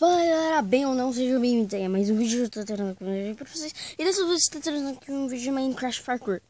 Fala bem ou não, seja bem-vindo a mais um vídeo que eu tô trazendo aqui pra vocês. E dessa vez eu tô trazendo aqui um vídeo de Minecraft Parkour.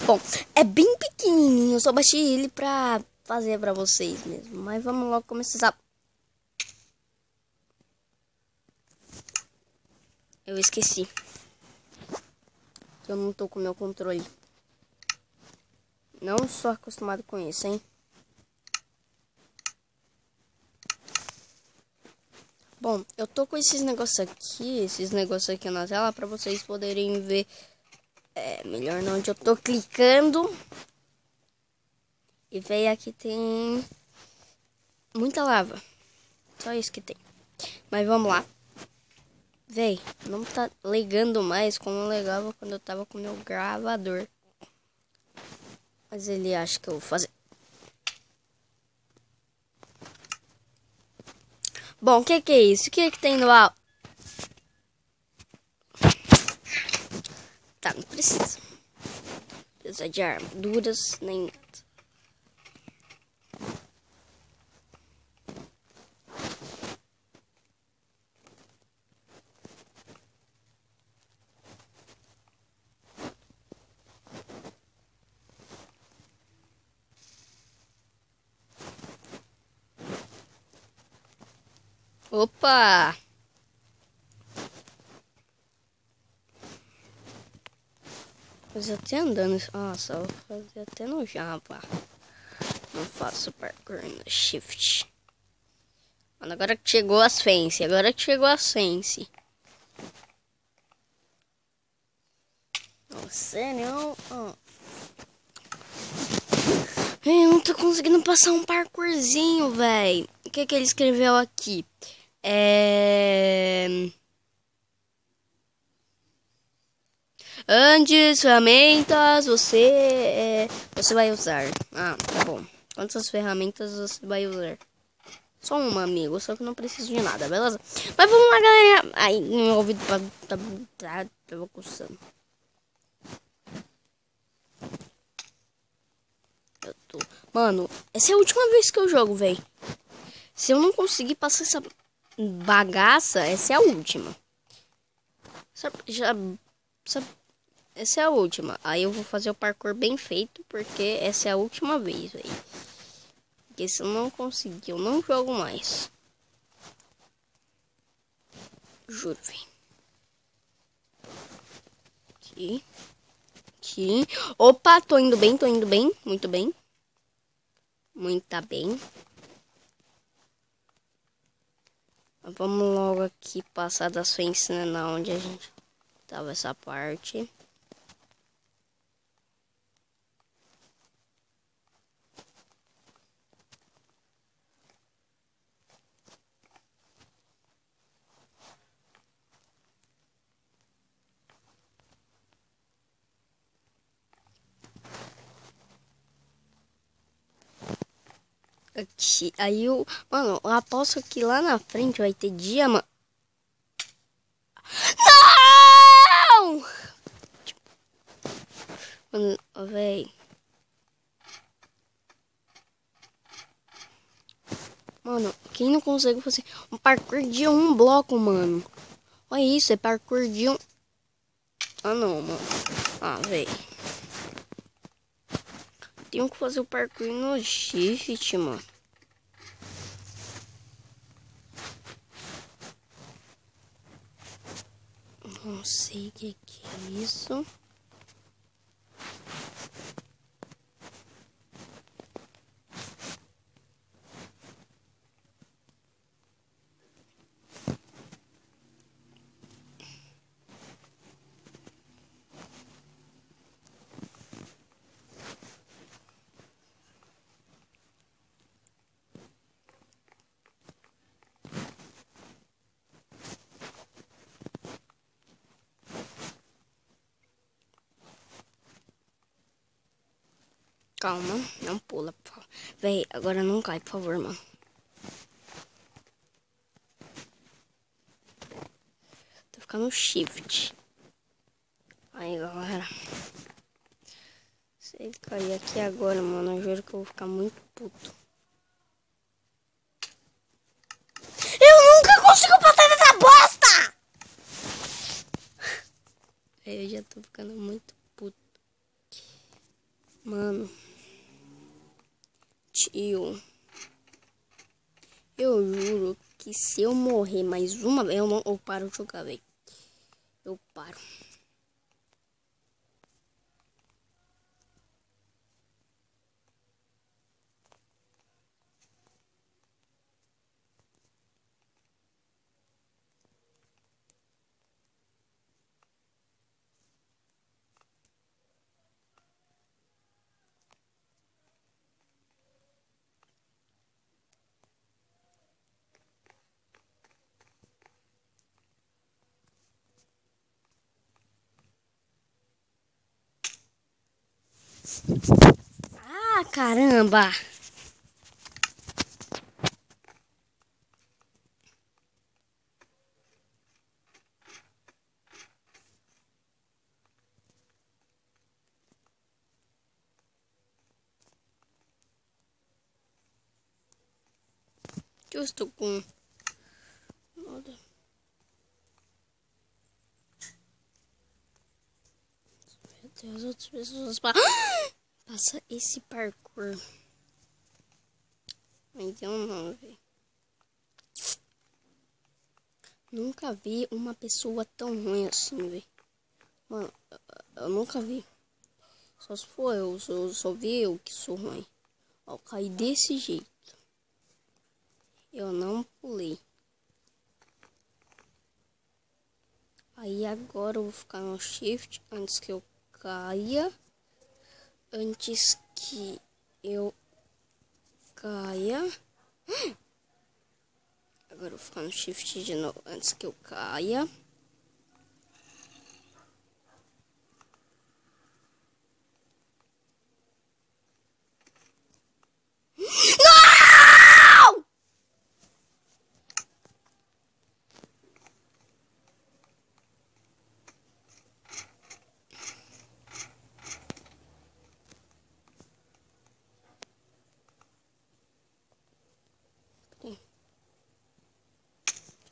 Bom, é bem pequenininho, eu só baixei ele pra fazer pra vocês mesmo. Mas vamos logo começar. Eu esqueci. Eu não tô com o meu controle. Não sou acostumado com isso, hein? Bom, eu tô com esses negócios aqui na tela pra vocês poderem ver melhor onde eu tô clicando. E veio aqui tem muita lava. Só isso que tem. Mas vamos lá. Véi, não tá ligando mais como legava quando eu tava com o meu gravador. Mas ele acha que eu vou fazer. Bom, o que é isso? O que é que tem no alto? Tá, não precisa. Precisa de armaduras, nem nada. Opa! Fazer até andando. Nossa, eu vou fazer até no Java. Não faço parkour no Shift. Mano, agora que chegou as fence. Nossa, não. Eu não tô conseguindo passar um parkourzinho, velho. O que ele escreveu aqui? Antes, ferramentas, você vai usar. Ah, tá bom. Quantas ferramentas você vai usar? Só uma, amigo, só que não preciso de nada, beleza? Mas vamos lá, galera. Ai, meu ouvido tava coçando. Mano, essa é a última vez que eu jogo, velho. Se eu não conseguir passar essa bagaça, essa é a última. Essa é a última. Aí eu vou fazer o parkour bem feito, porque essa é a última vez, velho. Porque se eu não conseguir, eu não jogo mais. Juro, velho. Aqui. Opa, tô indo bem. Muito bem. Muito bem. Vamos logo aqui passar das fences, né? Na onde a gente tava essa parte. Aqui, aí eu... Mano, eu aposto que lá na frente vai ter diamante. Não! Mano, véi. Mano, quem não consegue fazer um parkour de um bloco, mano? Olha isso, é parkour de um... Ah, não, mano. Ah, véi. Tenho que fazer o parkour no Shift, mano. Não sei o que é isso. Calma, não pula, por favor. Véi, agora não cai, por favor, mano. Tô ficando shift. Aí, galera. Você Ele cair aqui agora, mano. Eu juro que eu vou ficar muito puto. Eu nunca consigo passar dessa bosta! Eu já tô ficando muito puto. Mano. Tio. Eu juro que se eu morrer mais uma vez, eu paro de jogar, velho. Eu paro. Ah, caramba! Eu estou com... Meu Deus, outras pessoas... Passa esse parkour. Mas eu não, velho. Nunca vi uma pessoa tão ruim assim, velho. Mano, eu nunca vi. Só se for eu, só vi eu que sou ruim. Ó, caí desse jeito. Eu não pulei. Aí agora eu vou ficar no shift antes que eu caia. Antes que eu caia. Agora eu vou ficar no shift de novo antes que eu caia. Não!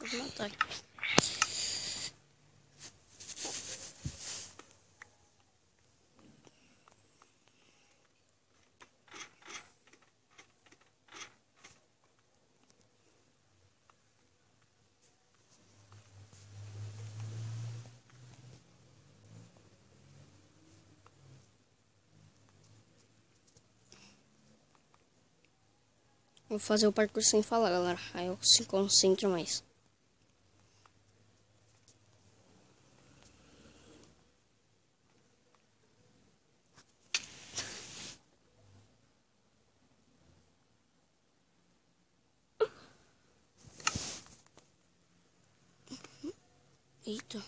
Deixa eu matar aqui. Vou fazer o parkour sem falar, galera. Aí eu se concentro mais. Eita.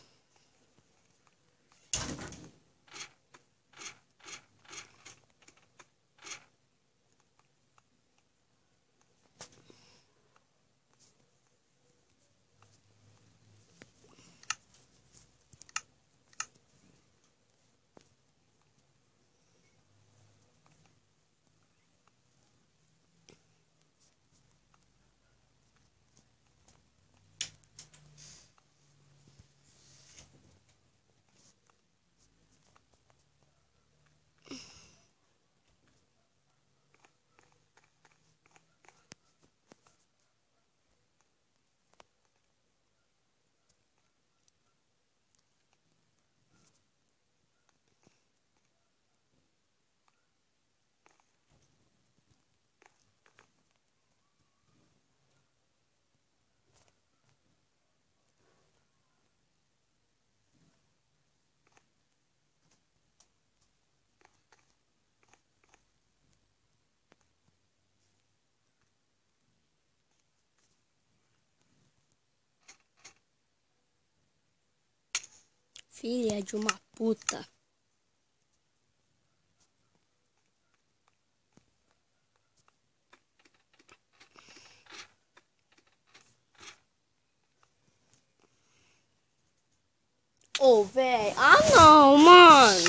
Filha de uma puta. Ô, velho. Ah, não, mano.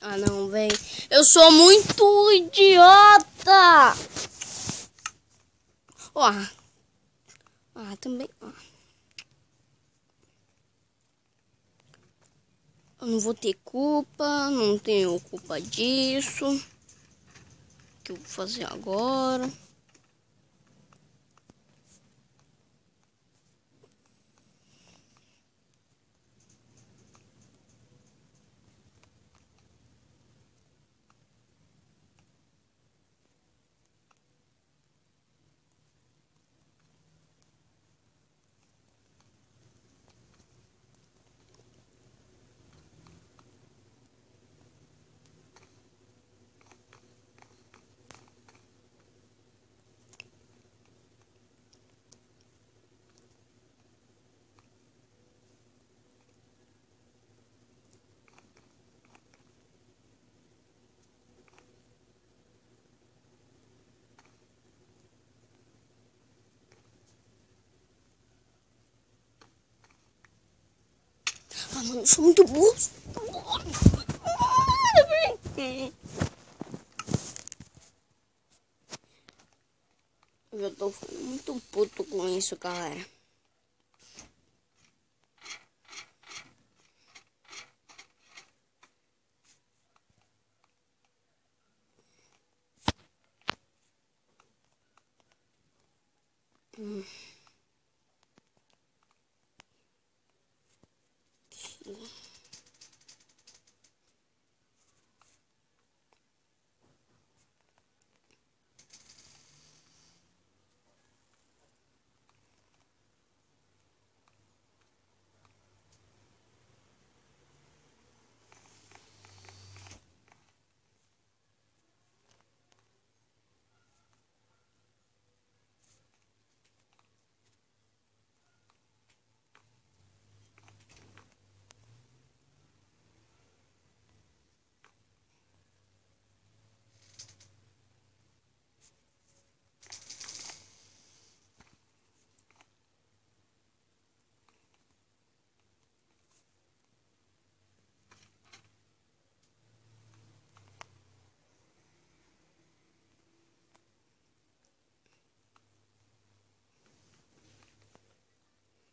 Ah, não, vem. Eu sou muito idiota. Ó. Também. Ó. Eu não vou ter culpa. Não tenho culpa disso. O que eu vou fazer agora? Ah, mano, eu sou muito burro. Eu já tô muito puto com isso, galera.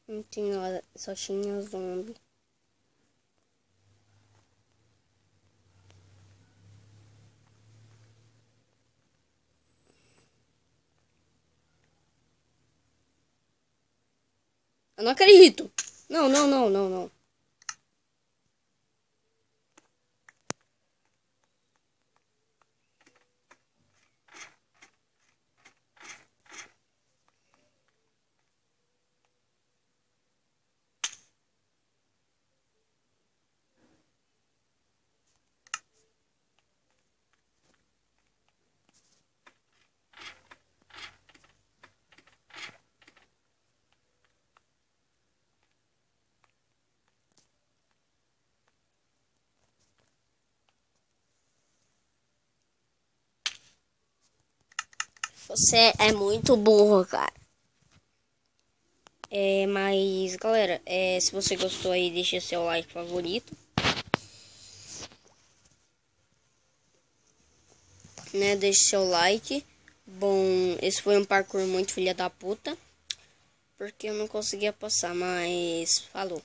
Não tinha, só tinha zombie. Eu não acredito. Não, não, não, não, não. Você é muito burro, cara. Mas, galera, se você gostou aí, deixa seu like favorito. Né, deixe seu like. Bom, esse foi um parkour muito filha da puta. Porque eu não conseguia passar, mas falou.